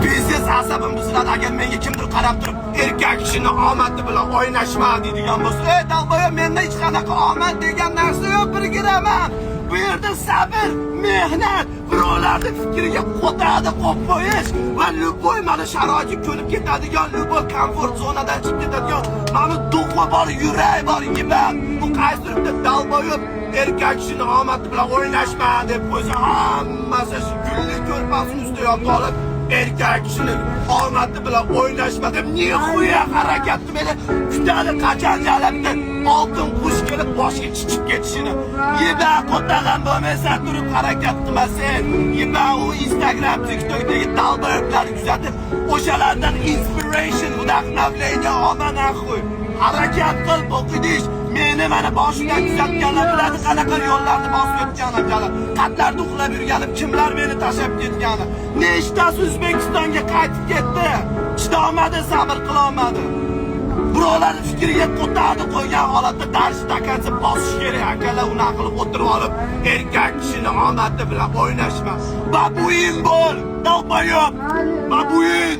Biznes asabim buziladi agar menga kimdir qarab turib erkak kishini omadi bilan o'ynashma deydigan bo'lsa, ey dalboya, menda hech qanaqa omad degan narsa yo'q, birgiraman. Bu yerda sabr, mehnat, birovlarning fikriga qo'tadi qo'yib qo'yish va luboy mana sharoitga ko'nib ketadigan, luboy komfort zonadan chiqib ketadigan, mana duxva bor, yurak bor, yibat. Bu qaysi bitta dalboyib erkak kishini omadi bilan o'ynashma deb qo'ysa, hammasi shu gulli ko'rpasini ustiga yotib olib erkak kishinin omadi bilan o'ynashma deb nihoya harakatni meni kutadi, qachon jalabda oltin qush kelib boshga chiqib ketishini. Yiba qo'tagan bo'lmasa turib harakat qilmasin. Yiba u Instagram, TikTokdagi dalboyiblarni kuzatib, o'shalardan inspiration, vdохновление olma naxuy. Harakat qil, o'qidish. Meni mana boshidan kuzatganlar biladi qanaqa yo'llarni bosib o'tganim, qatlarda uxlab yurganim, kimlar meni tashlab ketgani. Nechtasi O'zbekistonga qaytib ketdi. Chidolmadi, sabr qila olmadi. Birovlarning fikriga qo'tadi qo'ygan holatda dars takansa bosish kerak. Akalar uni qilib o'tirib olib, erkak kishini omadi bilan o'ynashma. Babuin bo'l, dalboyob. Babuin.